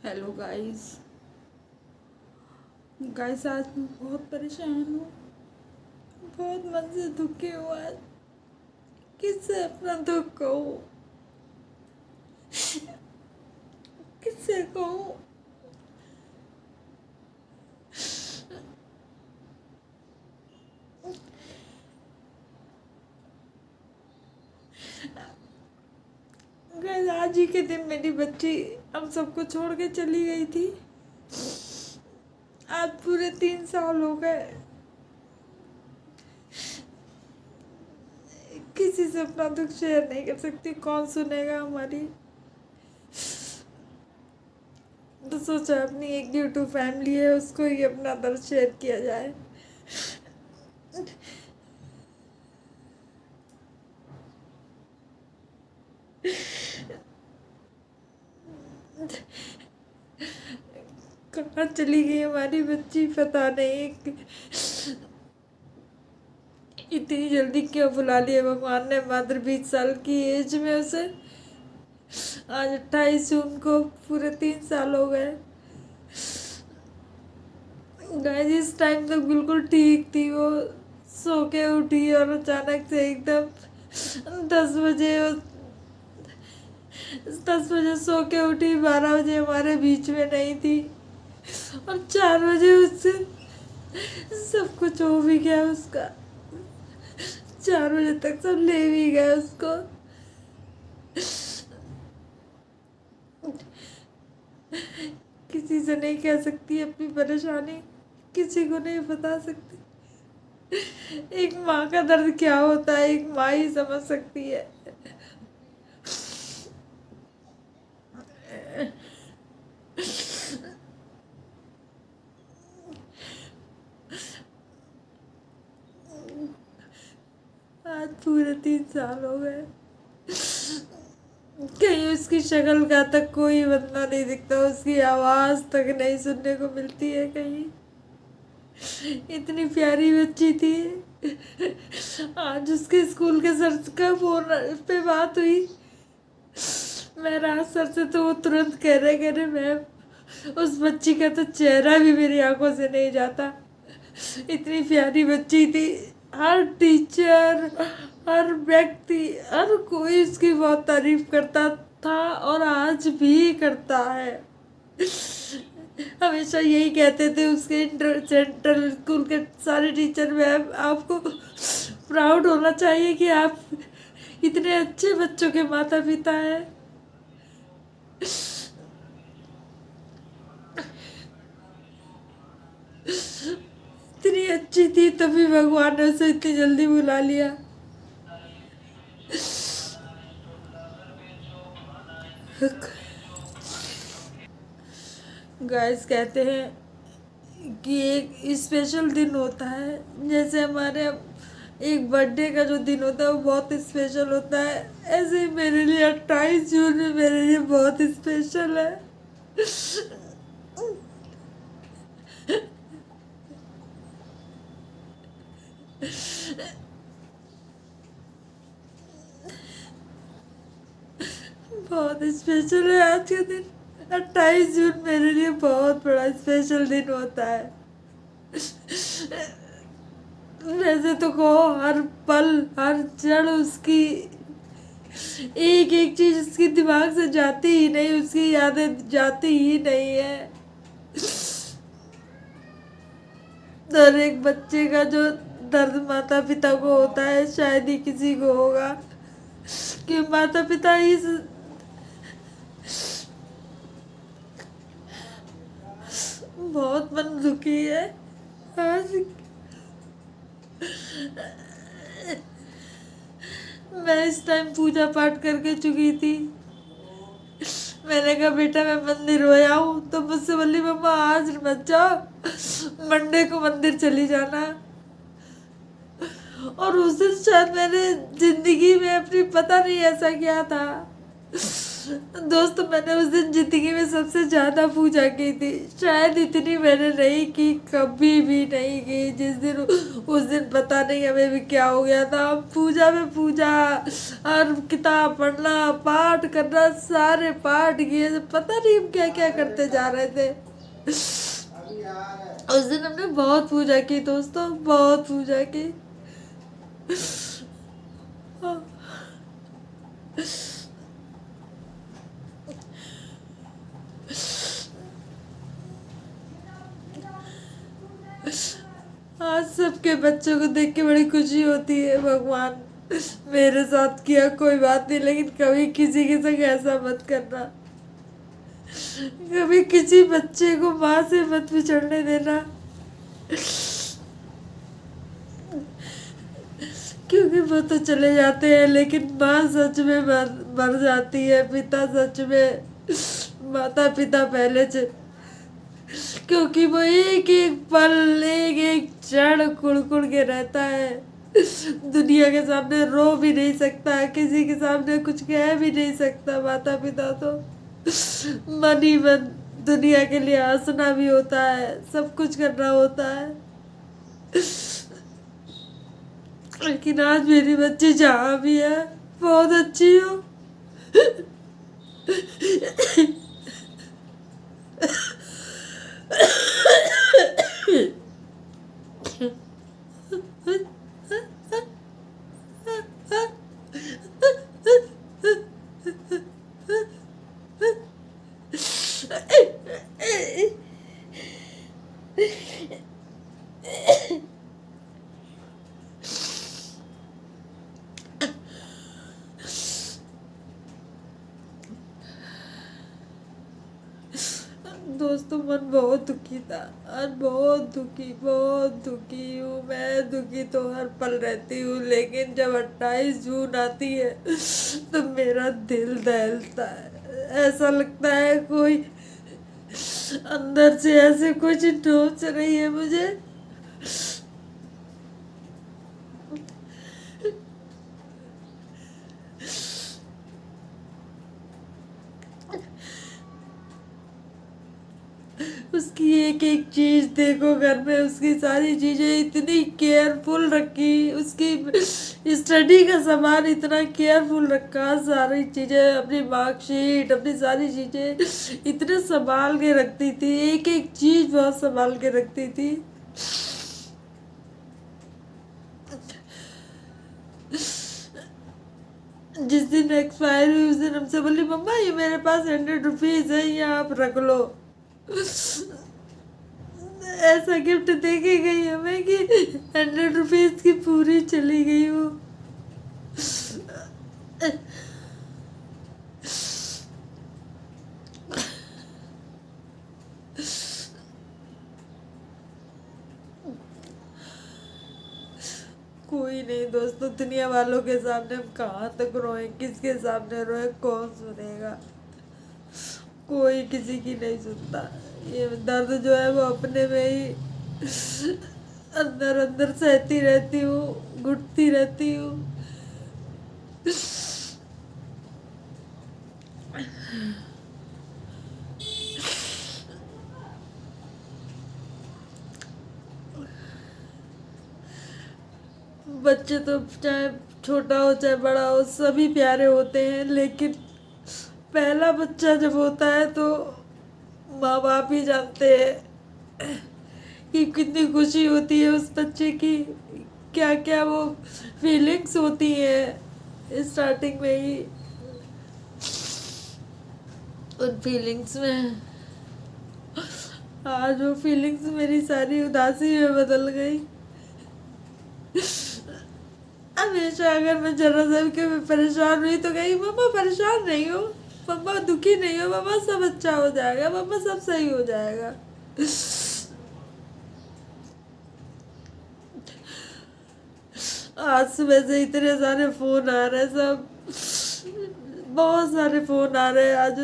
Hello guys. आज मैं बहुत परेशान हूँ, बहुत मन से दुखी हूँ। आज किससे अपना दुख कहूँ, किससे कहूँ। गाइस आज ही के दिन मेरी बच्ची हम सबको छोड़ के चली गई थी। आज पूरे 3 साल हो गए। किसी से अपना दुख शेयर नहीं कर सकती, कौन सुनेगा हमारी। तो सोचा अपनी एक यूट्यूब फैमिली है, उसको ही अपना दर्द शेयर किया जाए। कहाँ चली गई हमारी बच्ची, पता नहीं। इतनी जल्दी क्यों बुला लिया भगवान ने मात्र 20 साल की एज में उसे। आज 28 जून को पूरे 3 साल हो गए। गाइस इस टाइम तक बिल्कुल ठीक थी वो, सो के उठी और अचानक से एकदम 10 बजे 10 बजे सो के उठी, 12 बजे हमारे बीच में नहीं थी और 4 बजे उससे सब कुछ हो भी गया उसका। 4 बजे तक सब ले भी गए उसको। किसी से नहीं कह सकती अपनी परेशानी, किसी को नहीं बता सकती। एक माँ का दर्द क्या होता है एक माँ ही समझ सकती है। आज पूरे 3 साल हो गए। कहीं उसकी शक्ल का तक कोई बंदा नहीं दिखता, उसकी आवाज तक नहीं सुनने को मिलती है कहीं। इतनी प्यारी बच्ची थी। आज उसके स्कूल के सर का फोन पे बात हुई। मैं राज सर से, तो वो तुरंत कह रहे मैम उस बच्ची का तो चेहरा भी मेरी आंखों से नहीं जाता। इतनी प्यारी बच्ची थी। हर टीचर, हर व्यक्ति, हर कोई उसकी बहुत तारीफ करता था और आज भी करता है। हमेशा यही कहते थे उसके सेंट्रल स्कूल के सारे टीचर, मैम आपको प्राउड होना चाहिए कि आप इतने अच्छे बच्चों के माता पिता हैं। इतनी अच्छी थी तभी भगवान ने उसे इतनी जल्दी बुला लिया। गाइस कहते हैं कि एक स्पेशल दिन होता है, जैसे हमारे एक बर्थडे का जो दिन होता है वो बहुत स्पेशल होता है, ऐसे ही मेरे लिए 28 जून में मेरे लिए बहुत स्पेशल है। बहुत स्पेशल है आज का दिन। 28 जून मेरे लिए बहुत बड़ा स्पेशल दिन होता है। वैसे तो कहो हर पल हर क्षण उसकी एक एक चीज उसकी दिमाग से जाती ही नहीं, उसकी यादें जाती ही नहीं है। हर एक बच्चे का जो दर्द माता पिता को होता है शायद ही किसी को होगा, कि माता पिता ही बहुत मन दुखी है आज। मैं इस टाइम पूजा पाठ करके चुकी थी। मैंने कहा बेटा मैं मंदिर हो आऊँ, तो मुझसे बोली मम्मा आज मत जाओ, मंडे को मंदिर चली जाना। और उस दिन शायद मैंने जिंदगी में अपनी पता नहीं ऐसा क्या था, दोस्तों मैंने उस दिन जिंदगी में सबसे ज्यादा पूजा की थी, शायद इतनी मैंने नहीं की, कभी भी नहीं की। जिस दिन उस दिन पता नहीं हमें भी क्या हो गया था, हम पूजा में पूजा और किताब पढ़ना, पाठ करना, सारे पाठ किए, पता नहीं हम क्या क्या करते जा रहे थे। उस दिन हमने बहुत पूजा की दोस्तों, बहुत पूजा की। आज सबके बच्चों को देख के बड़ी खुशी होती है। भगवान मेरे साथ किया कोई बात नहीं, लेकिन कभी किसी के संग ऐसा मत करना, कभी किसी बच्चे को माँ से मत बिछड़ने देना, क्योंकि वो तो चले जाते हैं लेकिन माँ सच में मर जाती है, पिता सच में, माता पिता पहले क्योंकि वो एक एक पल, एक एक क्षण कुड़ के रहता है। दुनिया के सामने रो भी नहीं सकता, किसी के सामने कुछ कह भी नहीं सकता। माता पिता तो मन ही मन दुनिया के लिए हंसना भी होता है, सब कुछ करना होता है। लेकिन आज मेरी बच्ची जहाँ भी है बहुत अच्छी हो। दोस्तों मन बहुत दुखी था, आज बहुत दुखी हूँ मैं। दुखी तो हर पल रहती हूँ, लेकिन जब 28 जून आती है तो मेरा दिल दहलता है। ऐसा लगता है कोई अंदर से ऐसे कुछ नोच रही है मुझे। उसकी एक एक चीज देखो घर में, उसकी सारी चीजें इतनी केयरफुल रखी, उसकी स्टडी का सामान इतना केयरफुल रखा, सारी चीजें, अपनी मार्कशीट, अपनी सारी चीजें इतने संभाल के रखती थी, एक एक चीज बहुत संभाल के रखती थी। जिस दिन एक्सपायर हुई उस दिन हमसे बोली, मम्मा ये मेरे पास 100 रुपीज है, ये आप रख लो। ऐसा गिफ्ट दे के गई हमें कि 100 रुपीज की पूरी चली गई वो। कोई नहीं दोस्तों, दुनिया वालों के सामने हम कहाँ तक रोए, किसके सामने रोए, कौन सुनेगा? कोई किसी की नहीं सुनता। ये दर्द जो है वो अपने में ही अंदर अंदर सहती रहती हूँ, घुटती रहती हूँ। बच्चे तो चाहे छोटा हो चाहे बड़ा हो सभी प्यारे होते हैं, लेकिन पहला बच्चा जब होता है तो माँ बाप ही जानते हैं कि कितनी खुशी होती है उस बच्चे की, क्या क्या वो फीलिंग्स होती है स्टार्टिंग में ही। उन फीलिंग्स में आज वो फीलिंग्स मेरी सारी उदासी में बदल गई। हमेशा अगर मैं जरा सा भी परेशान हुई तो कही, मम्मा परेशान नहीं हो, मम्मा दुखी नहीं हो, मम्मा सब अच्छा हो जाएगा, मम्मा सब सही हो जाएगा। आज सुबह से इतने सारे फोन आ रहे हैं, सब बहुत सारे फोन आ रहे हैं आज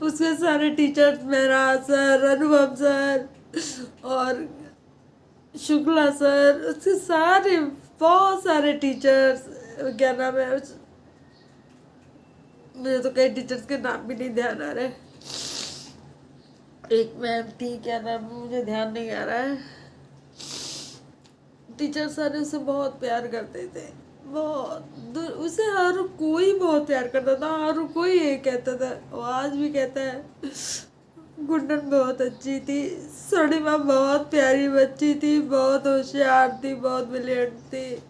उसके सारे टीचर्स, मेरा सर, अनुभव सर और शुक्ला सर, उसके सारे बहुत सारे टीचर्स, क्या नाम है, मुझे तो कई टीचर्स के नाम भी नहीं ध्यान आ रहे। एक मैम थी, क्या नाम मुझे ध्यान नहीं आ रहा है। टीचर सारे उसे बहुत प्यार करते थे, बहुत। उसे हर कोई बहुत प्यार करता था, हर कोई ये कहता था, वो आज भी कहता है। गुंडन बहुत अच्छी थी, सड़ीमा बहुत प्यारी बच्ची थी, बहुत होशियार थी, बहुत ब्रिलियंट थी,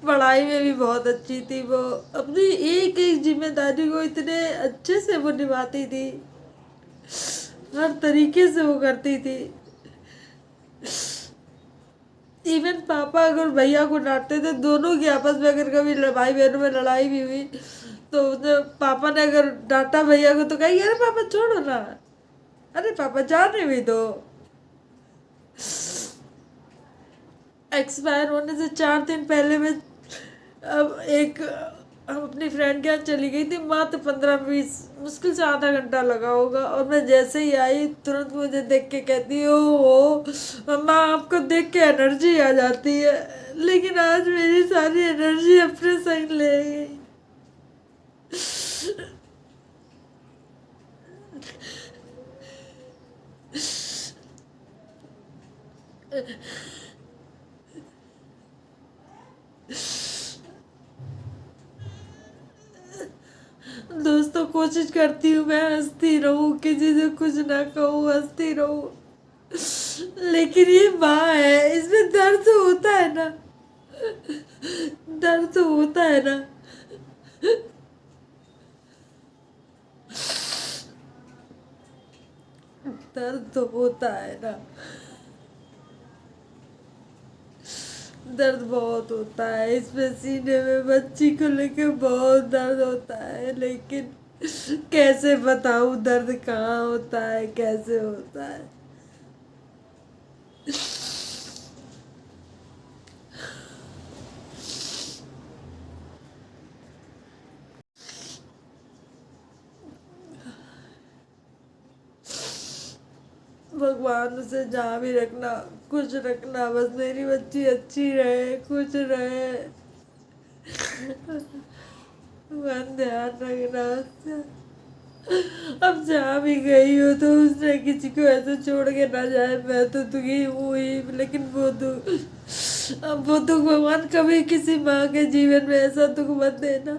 पढ़ाई में भी बहुत अच्छी थी। वो अपनी एक एक जिम्मेदारी को इतने अच्छे से वो निभाती थी, हर तरीके से वो करती थी। इवन पापा अगर भैया को डांटते थे, दोनों की आपस में अगर कभी भाई बहनों में लड़ाई भी हुई, तो पापा ने अगर डांटा भैया को तो कहेंगे, अरे पापा छोड़ो ना, अरे पापा जाने भी दो। एक्सपायर होने से 4 दिन पहले मैं अब अपनी फ्रेंड के यहाँ चली गई थी। मात्र 15-20 मुश्किल से आधा घंटा लगा होगा, और मैं जैसे ही आई तुरंत मुझे देख के कहती, ओ मम्मा आपको देख के एनर्जी आ जाती है। लेकिन आज मेरी सारी एनर्जी अपने संग ले गई। दोस्तों, कोशिश करती हूँ मैं हंसती रहूँ, किसी से कुछ ना कहूँ, हंसती रहूँ, लेकिन ये माँ है, इसमें दर्द तो होता है ना, दर्द तो होता है ना। दर्द तो होता है ना, दर्द बहुत होता है इसमें, सीने में बच्ची को लेके बहुत दर्द होता है। लेकिन कैसे बताऊँ दर्द कहाँ होता है, कैसे होता है। भगवान उसे जहाँ भी रखना, खुश रखना, बस मेरी बच्ची अच्छी रहे, खुश रहे, भगवान ध्यान रखना उसका। अब जहाँ भी गई हो तो उसने किसी को ऐसे छोड़ के ना जाए। मैं तो दुखी हुई, लेकिन वो दुख, अब वो दुख भगवान कभी किसी माँ के जीवन में ऐसा दुख मत देना।